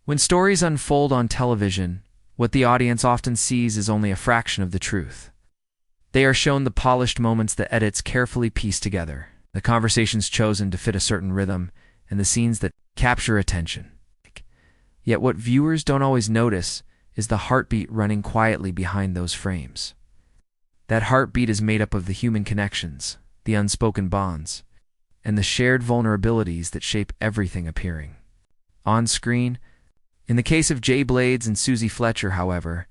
When stories unfold on television, what the audience often sees is only a fraction of the truth. They are shown the polished moments that edits carefully piece together, the conversations chosen to fit a certain rhythm, and the scenes that capture attention. Yet what viewers don't always notice is the heartbeat running quietly behind those frames. That heartbeat is made up of the human connections, the unspoken bonds, and the shared vulnerabilities that shape everything appearing on screen. In the case of Jay and Suzie Fletcher, however,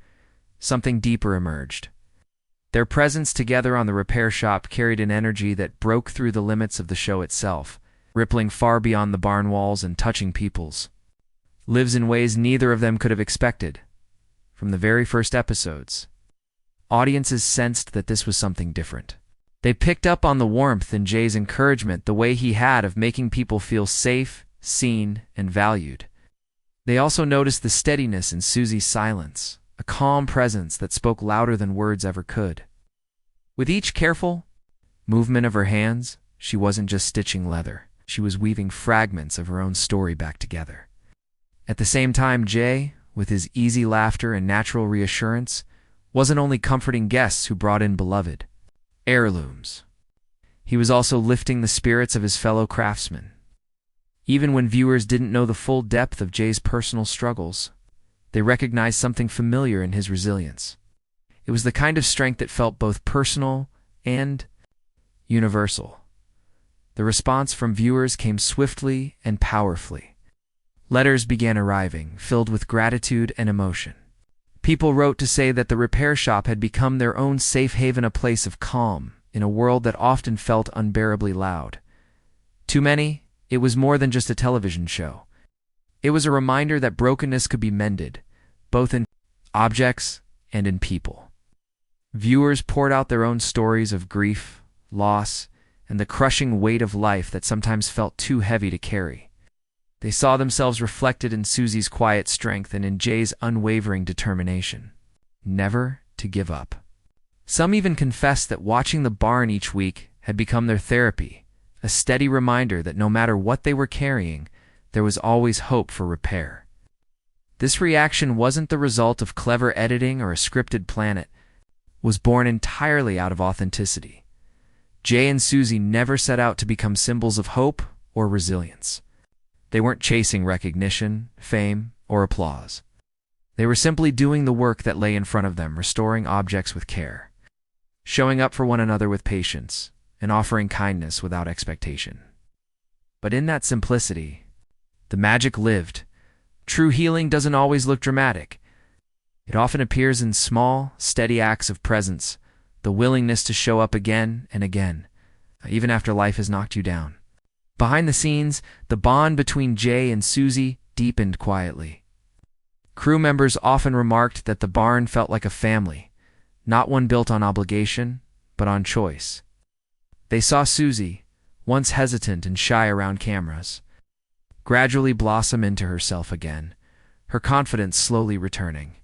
something deeper emerged. Their presence together on the repair shop carried an energy that broke through the limits of the show itself, rippling far beyond the barn walls and touching people's lives in ways neither of them could have expected. From the very first episodes, audiences sensed that this was something different. They picked up on the warmth in Jay's encouragement, the way he had of making people feel safe, seen, and valued. They also noticed the steadiness in Suzie's silence, a calm presence that spoke louder than words ever could. With each careful movement of her hands, she wasn't just stitching leather. She was weaving fragments of her own story back together. At the same time, Jay, with his easy laughter and natural reassurance, wasn't only comforting guests who brought in beloved heirlooms. He was also lifting the spirits of his fellow craftsmen. Even when viewers didn't know the full depth of Jay's personal struggles, they recognized something familiar in his resilience. It was the kind of strength that felt both personal and universal. The response from viewers came swiftly and powerfully. Letters began arriving, filled with gratitude and emotion. People wrote to say that the repair shop had become their own safe haven, a place of calm in a world that often felt unbearably loud. To many, it was more than just a television show. It was a reminder that brokenness could be mended, both in objects and in people. Viewers poured out their own stories of grief, loss, and the crushing weight of life that sometimes felt too heavy to carry. They saw themselves reflected in Suzie's quiet strength and in Jay's unwavering determination, never to give up. Some even confessed that watching the barn each week had become their therapy, a steady reminder that no matter what they were carrying, there was always hope for repair. This reaction wasn't the result of clever editing or a scripted plan. It was born entirely out of authenticity. Jay and Suzie never set out to become symbols of hope or resilience. They weren't chasing recognition, fame, or applause. They were simply doing the work that lay in front of them, restoring objects with care, showing up for one another with patience, and offering kindness without expectation. But in that simplicity, the magic lived. True healing doesn't always look dramatic. It often appears in small, steady acts of presence, the willingness to show up again and again, even after life has knocked you down. Behind the scenes, the bond between Jay and Suzie deepened quietly. Crew members often remarked that the barn felt like a family, not one built on obligation, but on choice. They saw Suzie, once hesitant and shy around cameras, gradually blossom into herself again, her confidence slowly returning.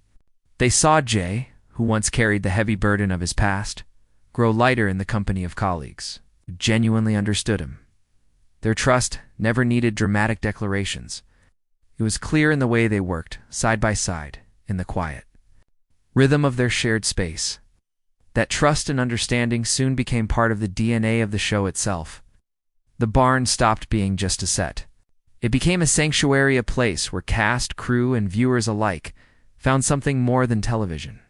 They saw Jay, who once carried the heavy burden of his past, grow lighter in the company of colleagues who genuinely understood him. Their trust never needed dramatic declarations. It was clear in the way they worked, side by side, in the quiet rhythm of their shared space. That trust and understanding soon became part of the DNA of the show itself. The barn stopped being just a set. It became a sanctuary, a place where cast, crew, and viewers alike found something more than television.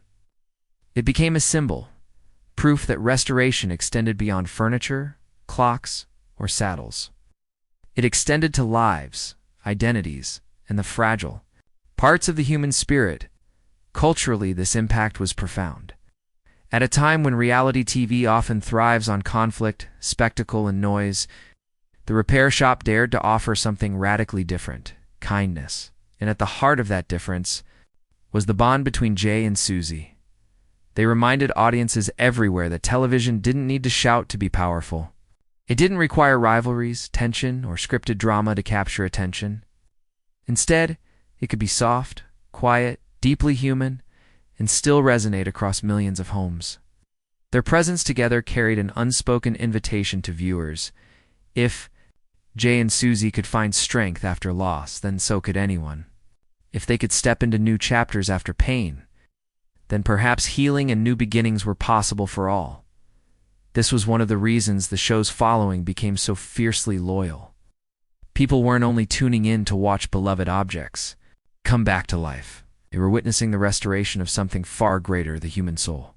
It became a symbol, proof that restoration extended beyond furniture, clocks, or saddles. It extended to lives, identities, and the fragile parts of the human spirit. Culturally, this impact was profound. At a time when reality TV often thrives on conflict, spectacle, and noise, the repair shop dared to offer something radically different: kindness. And at the heart of that difference was the bond between Jay and Suzie. They reminded audiences everywhere that television didn't need to shout to be powerful. It didn't require rivalries, tension, or scripted drama to capture attention. Instead, it could be soft, quiet, deeply human, and still resonate across millions of homes. Their presence together carried an unspoken invitation to viewers. If Jay and Suzie could find strength after loss, then so could anyone. If they could step into new chapters after pain, then perhaps healing and new beginnings were possible for all. This was one of the reasons the show's following became so fiercely loyal. People weren't only tuning in to watch beloved objects come back to life. They were witnessing the restoration of something far greater, the human soul.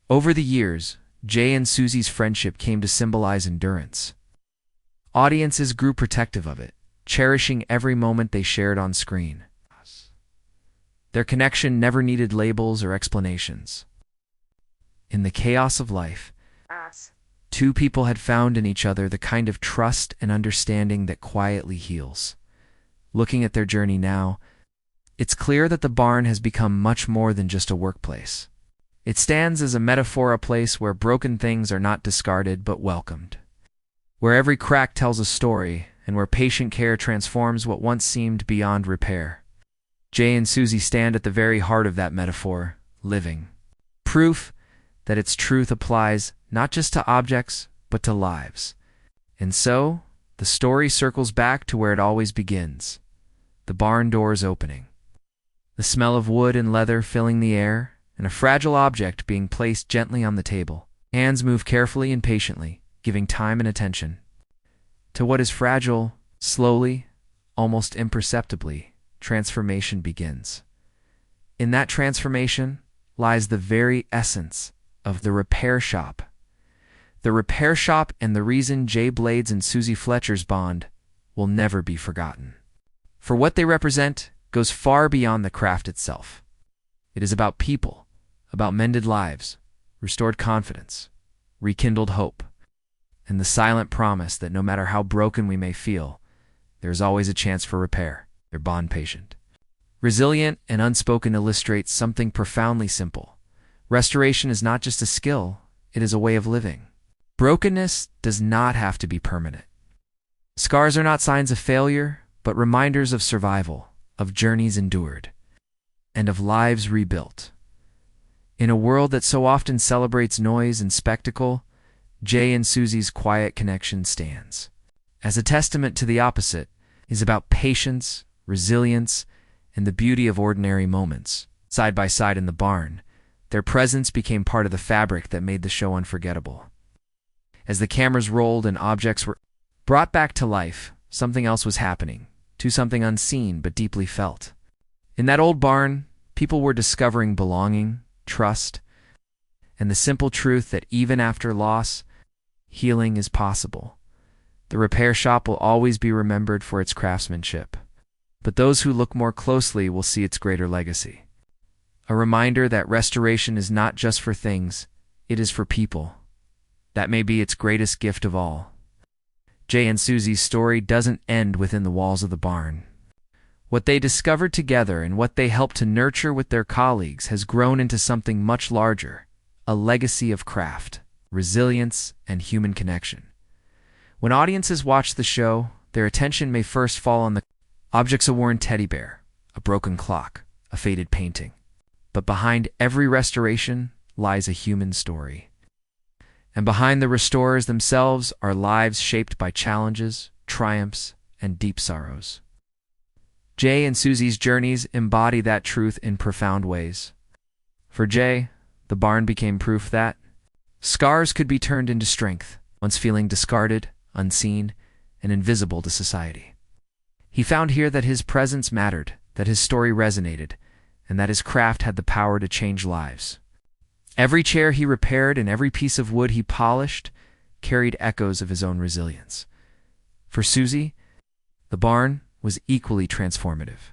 Over the years, Jay and Suzie's friendship came to symbolize endurance. Audiences grew protective of it, cherishing every moment they shared on screen. Their connection never needed labels or explanations. In the chaos of life, two people had found in each other the kind of trust and understanding that quietly heals. Looking at their journey now, it's clear that the barn has become much more than just a workplace. It stands as a metaphor, a place where broken things are not discarded but welcomed, where every crack tells a story, and where patient care transforms what once seemed beyond repair. Jay and Suzie stand at the very heart of that metaphor, living proof that its truth applies not just to objects, but to lives. And so, the story circles back to where it always begins, the barn doors opening. The smell of wood and leather filling the air, and a fragile object being placed gently on the table. Hands move carefully and patiently, giving time and attention to what is fragile. Slowly, almost imperceptibly, transformation begins. In that transformation lies the very essence of the repair shop. The repair shop, and the reason Jay Blades and Suzie Fletcher's bond will never be forgotten. For what they represent goes far beyond the craft itself. It is about people, about mended lives, restored confidence, rekindled hope, and the silent promise that no matter how broken we may feel, there is always a chance for repair. Their bond patient, resilient, and unspoken illustrates something profoundly simple. Restoration is not just a skill, it is a way of living. Brokenness does not have to be permanent. Scars are not signs of failure, but reminders of survival, of journeys endured, and of lives rebuilt. In a world that so often celebrates noise and spectacle, Jay and Suzie's quiet connection stands as a testament to the opposite. Is about patience, resilience, and the beauty of ordinary moments. Side by side in the barn, their presence became part of the fabric that made the show unforgettable. As the cameras rolled and objects were brought back to life, something else was happening, to something unseen but deeply felt. In that old barn, people were discovering belonging, trust, and the simple truth that even after loss, healing is possible. The repair shop will always be remembered for its craftsmanship, but those who look more closely will see its greater legacy. A reminder that restoration is not just for things, it is for people. That may be its greatest gift of all. Jay and Suzie's story doesn't end within the walls of the barn. What they discovered together and what they helped to nurture with their colleagues has grown into something much larger, a legacy of craft, resilience, and human connection. When audiences watch the show, their attention may first fall on the objects: a worn teddy bear, a broken clock, a faded painting. But behind every restoration lies a human story. And behind the restorers themselves are lives shaped by challenges, triumphs, and deep sorrows. Jay and Suzie's journeys embody that truth in profound ways. For Jay, the barn became proof that scars could be turned into strength, once feeling discarded, unseen, and invisible to society. He found here that his presence mattered, that his story resonated, and that his craft had the power to change lives. Every chair he repaired and every piece of wood he polished carried echoes of his own resilience. For Suzie, the barn was equally transformative.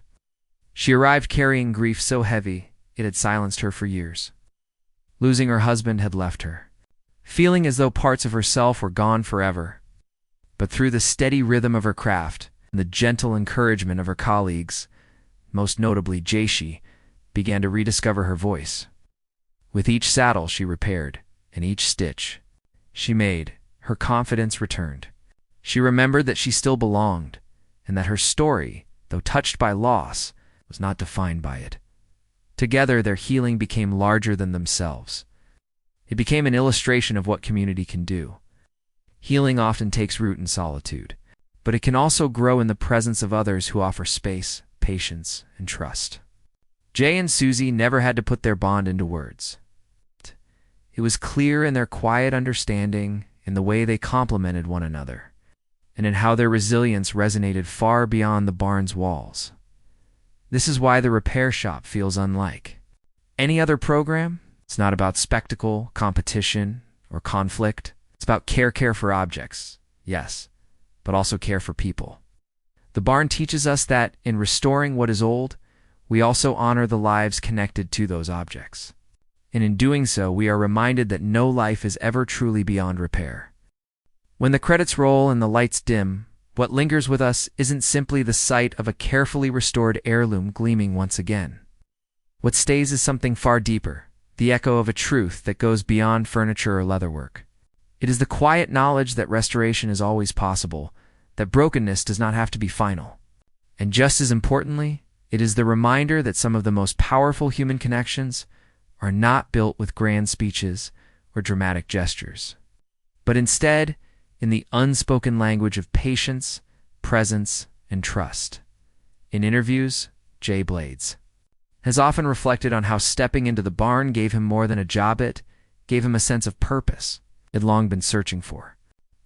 She arrived carrying grief so heavy it had silenced her for years. Losing her husband had left her, feeling as though parts of herself were gone forever. But through the steady rhythm of her craft and the gentle encouragement of her colleagues, most notably Jay, she began to rediscover her voice. With each saddle she repaired, and each stitch she made, her confidence returned. She remembered that she still belonged, and that her story, though touched by loss, was not defined by it. Together, their healing became larger than themselves. It became an illustration of what community can do. Healing often takes root in solitude, but it can also grow in the presence of others who offer space, patience, and trust. Jay and Suzie never had to put their bond into words. It was clear in their quiet understanding, in the way they complemented one another, and in how their resilience resonated far beyond the barn's walls. This is why the repair shop feels unlike any other program. It's not about spectacle, competition, or conflict. It's about care for objects, yes, but also care for people. The barn teaches us that in restoring what is old, we also honor the lives connected to those objects. And in doing so, we are reminded that no life is ever truly beyond repair. When the credits roll and the lights dim, what lingers with us isn't simply the sight of a carefully restored heirloom gleaming once again. What stays is something far deeper, the echo of a truth that goes beyond furniture or leatherwork. It is the quiet knowledge that restoration is always possible, that brokenness does not have to be final. And just as importantly, it is the reminder that some of the most powerful human connections are not built with grand speeches or dramatic gestures, but instead in the unspoken language of patience, presence, and trust. In interviews, Jay Blades has often reflected on how stepping into the barn gave him more than a job. It gave him a sense of purpose he'd long been searching for.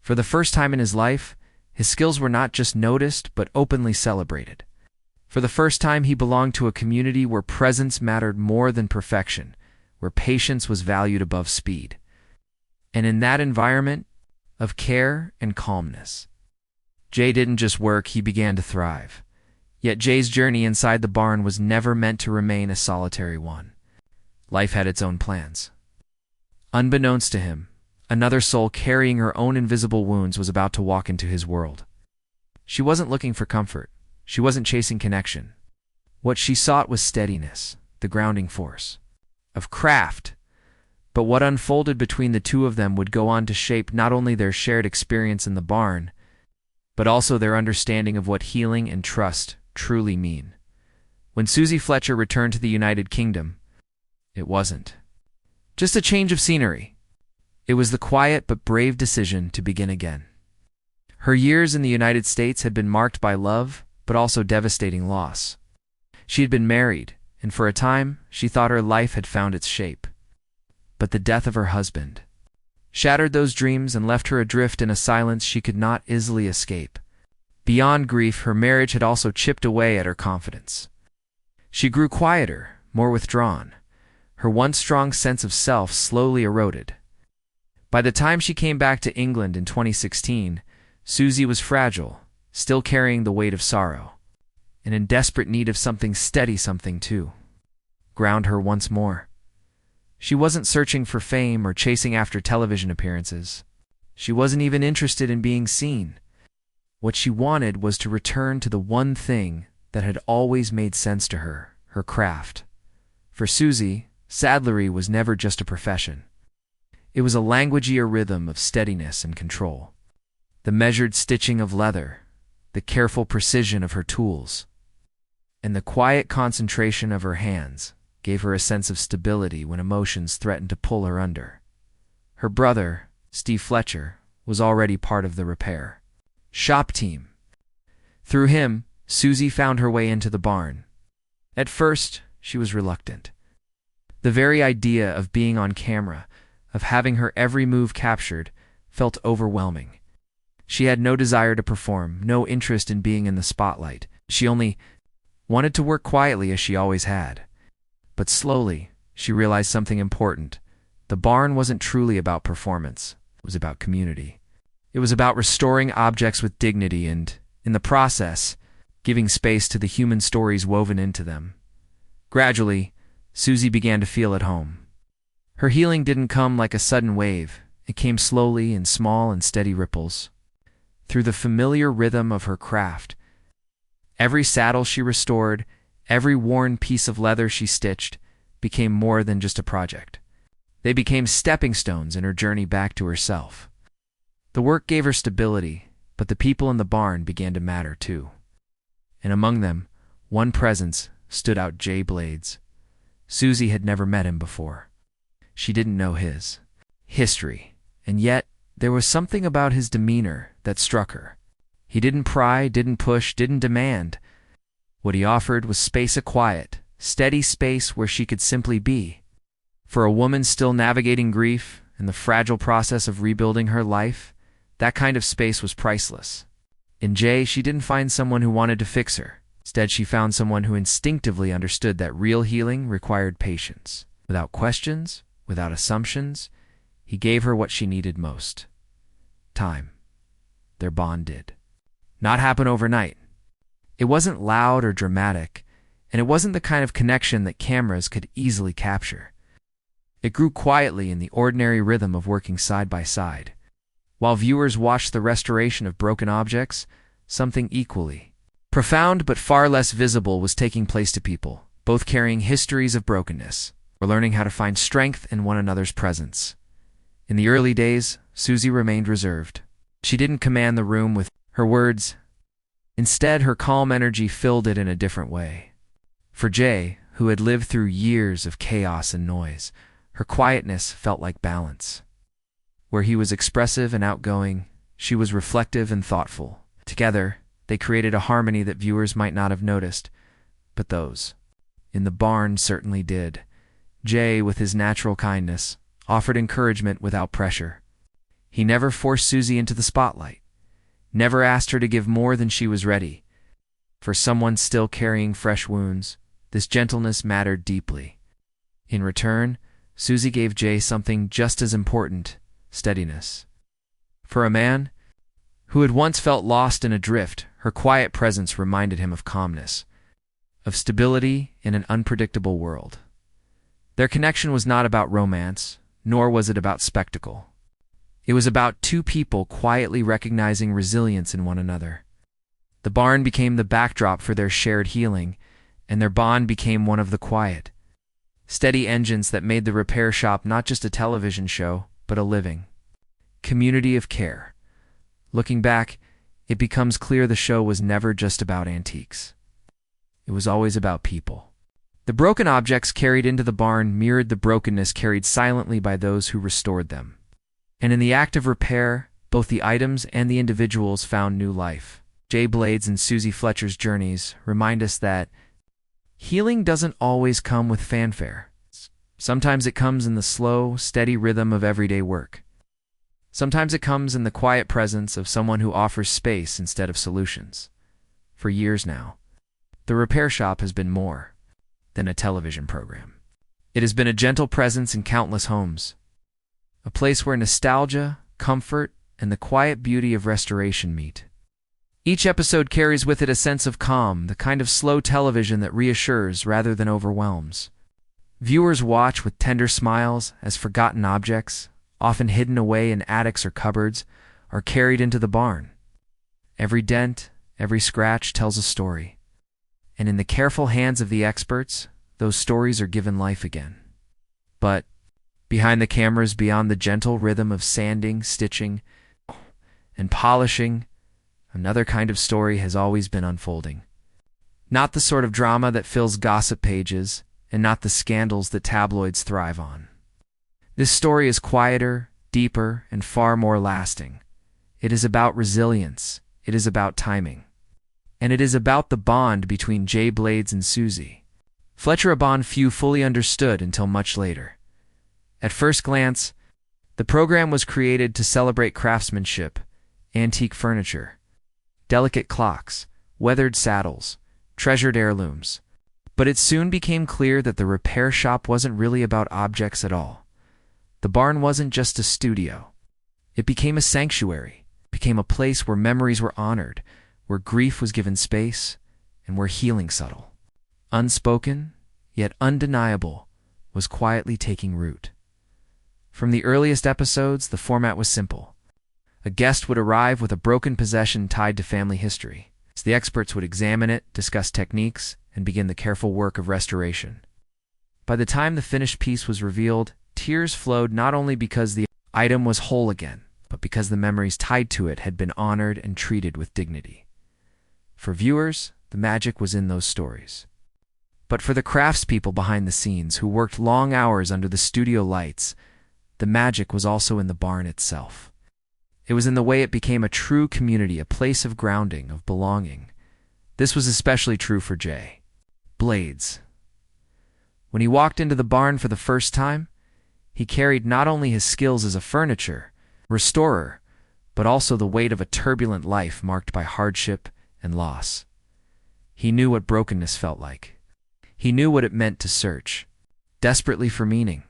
For the first time in his life, his skills were not just noticed but openly celebrated. For the first time, he belonged to a community where presence mattered more than perfection, where patience was valued above speed. And in that environment of care and calmness, Jay didn't just work, he began to thrive. Yet Jay's journey inside the barn was never meant to remain a solitary one. Life had its own plans. Unbeknownst to him, another soul carrying her own invisible wounds was about to walk into his world. She wasn't looking for comfort. She wasn't chasing connection. What she sought was steadiness, the grounding force of craft. But what unfolded between the two of them would go on to shape not only their shared experience in the barn, but also their understanding of what healing and trust truly mean. When Suzie Fletcher returned to the United Kingdom, it wasn't just a change of scenery. It was the quiet but brave decision to begin again. Her years in the United States had been marked by love, but also devastating loss. She had been married, and for a time, she thought her life had found its shape. But the death of her husband shattered those dreams and left her adrift in a silence she could not easily escape. Beyond grief, her marriage had also chipped away at her confidence. She grew quieter, more withdrawn. Her once strong sense of self slowly eroded. By the time she came back to England in 2016, Suzie was fragile, still carrying the weight of sorrow, and in desperate need of something steady, something to ground her once more. She wasn't searching for fame or chasing after television appearances. She wasn't even interested in being seen. What she wanted was to return to the one thing that had always made sense to her, her craft. For Suzie, saddlery was never just a profession. It was a languagier rhythm of steadiness and control. The measured stitching of leather, the careful precision of her tools, and the quiet concentration of her hands gave her a sense of stability when emotions threatened to pull her under. Her brother, Steve Fletcher, was already part of the repair shop team. Through him, Suzie found her way into the barn. At first, she was reluctant. The very idea of being on camera, of having her every move captured, felt overwhelming. She had no desire to perform, no interest in being in the spotlight. She only wanted to work quietly as she always had. But slowly, she realized something important. The barn wasn't truly about performance. It was about community. It was about restoring objects with dignity and, in the process, giving space to the human stories woven into them. Gradually, Suzie began to feel at home. Her healing didn't come like a sudden wave. It came slowly in small and steady ripples. Through the familiar rhythm of her craft, every saddle she restored, every worn piece of leather she stitched, became more than just a project. They became stepping stones in her journey back to herself. The work gave her stability, but the people in the barn began to matter too. And among them, one presence stood out: Jay Blades. Suzie had never met him before. She didn't know his history, and yet there was something about his demeanor that struck her. He didn't pry, didn't push, didn't demand. What he offered was space, a quiet, steady space where she could simply be. For a woman still navigating grief and the fragile process of rebuilding her life, that kind of space was priceless. In Jay, she didn't find someone who wanted to fix her. Instead, she found someone who instinctively understood that real healing required patience. Without questions, without assumptions, he gave her what she needed most: time. Their bond did not happen overnight. It wasn't loud or dramatic, and it wasn't the kind of connection that cameras could easily capture. It grew quietly in the ordinary rhythm of working side by side. While viewers watched the restoration of broken objects, something equally profound but far less visible was taking place to people, both carrying histories of brokenness, or learning how to find strength in one another's presence. In the early days, Suzie remained reserved. She didn't command the room with her words. Instead, her calm energy filled it in a different way. For Jay, who had lived through years of chaos and noise, her quietness felt like balance. Where he was expressive and outgoing, she was reflective and thoughtful. Together, they created a harmony that viewers might not have noticed, but those in the barn certainly did. Jay, with his natural kindness, offered encouragement without pressure. He never forced Suzie into the spotlight, never asked her to give more than she was ready. For someone still carrying fresh wounds, this gentleness mattered deeply. In return, Suzie gave Jay something just as important: steadiness. For a man who had once felt lost and adrift, her quiet presence reminded him of calmness, of stability in an unpredictable world. Their connection was not about romance, nor was it about spectacle. It was about two people quietly recognizing resilience in one another. The barn became the backdrop for their shared healing, and their bond became one of the quiet, steady engines that made the repair shop not just a television show, but a living community of care. Looking back, it becomes clear the show was never just about antiques. It was always about people. The broken objects carried into the barn mirrored the brokenness carried silently by those who restored them. And in the act of repair, both the items and the individuals found new life. Jay Blade's and Suzie Fletcher's journeys remind us that healing doesn't always come with fanfare. Sometimes it comes in the slow, steady rhythm of everyday work. Sometimes it comes in the quiet presence of someone who offers space instead of solutions. For years now, the repair shop has been more than a television program. It has been a gentle presence in countless homes, a place where nostalgia, comfort, and the quiet beauty of restoration meet. Each episode carries with it a sense of calm, the kind of slow television that reassures rather than overwhelms. Viewers watch with tender smiles as forgotten objects, often hidden away in attics or cupboards, are carried into the barn. Every dent, every scratch tells a story. And in the careful hands of the experts, those stories are given life again. But behind the cameras, beyond the gentle rhythm of sanding, stitching, and polishing, another kind of story has always been unfolding. Not the sort of drama that fills gossip pages, and not the scandals that tabloids thrive on. This story is quieter, deeper, and far more lasting. It is about resilience. It is about timing. And it is about the bond between Jay Blades and Suzie Fletcher, a bond few fully understood until much later. At first glance, the program was created to celebrate craftsmanship, antique furniture, delicate clocks, weathered saddles, treasured heirlooms. But it soon became clear that the repair shop wasn't really about objects at all. The barn wasn't just a studio. It became a sanctuary, became a place where memories were honored, where grief was given space, and where healing subtle, unspoken, yet undeniable, was quietly taking root. From the earliest episodes, the format was simple. A guest would arrive with a broken possession tied to family history. The experts would examine it, discuss techniques, and begin the careful work of restoration. By the time the finished piece was revealed, tears flowed not only because the item was whole again, but because the memories tied to it had been honored and treated with dignity. For viewers, the magic was in those stories. But for the craftspeople behind the scenes who worked long hours under the studio lights, the magic was also in the barn itself. It was in the way it became a true community, a place of grounding, of belonging. This was especially true for Jay. Blades. When he walked into the barn for the first time, he carried not only his skills as a furniture restorer, but also the weight of a turbulent life marked by hardship and loss. He knew what brokenness felt like. He knew what it meant to search desperately for meaning.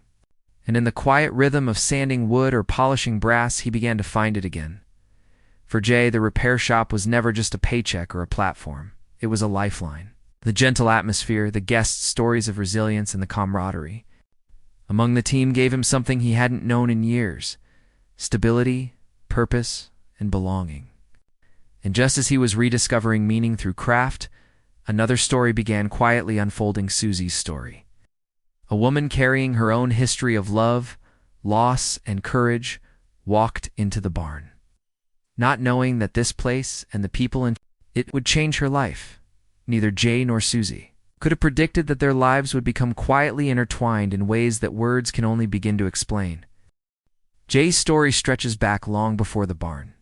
And in the quiet rhythm of sanding wood or polishing brass, he began to find it again. For Jay, the repair shop was never just a paycheck or a platform. It was a lifeline. The gentle atmosphere, the guests' stories of resilience, and the camaraderie among the team gave him something he hadn't known in years: stability, purpose, and belonging. And just as he was rediscovering meaning through craft, another story began quietly unfolding: Suzie's story. A woman carrying her own history of love, loss, and courage walked into the barn, not knowing that this place and the people in it would change her life. Neither Jay nor Suzie could have predicted that their lives would become quietly intertwined in ways that words can only begin to explain. Jay's story stretches back long before the barn.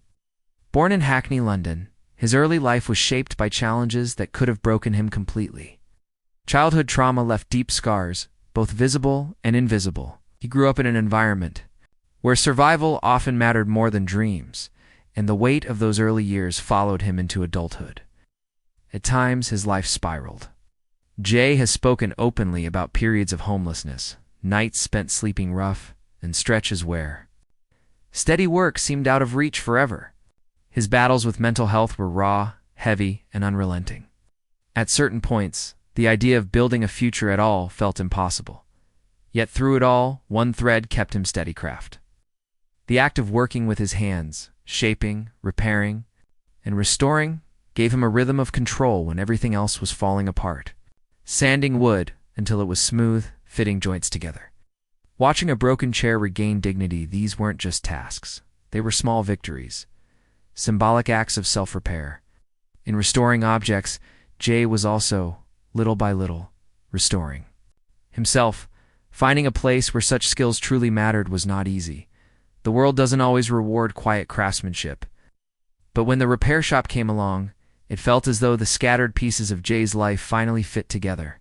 Born in Hackney, London, his early life was shaped by challenges that could have broken him completely. Childhood trauma left deep scars, both visible and invisible. He grew up in an environment where survival often mattered more than dreams, and the weight of those early years followed him into adulthood. At times, his life spiraled. Jay has spoken openly about periods of homelessness, nights spent sleeping rough, and stretches where steady work seemed out of reach forever. His battles with mental health were raw, heavy, and unrelenting. At certain points, the idea of building a future at all felt impossible. Yet through it all, one thread kept him steadicraft. The act of working with his hands, shaping, repairing, and restoring, gave him a rhythm of control when everything else was falling apart. Sanding wood until it was smooth, fitting joints together. Watching a broken chair regain dignity, these weren't just tasks. They were small victories, symbolic acts of self-repair. In restoring objects, Jay was also, little by little, restoring himself. Finding a place where such skills truly mattered was not easy. The world doesn't always reward quiet craftsmanship. But when the repair shop came along, it felt as though the scattered pieces of Jay's life finally fit together.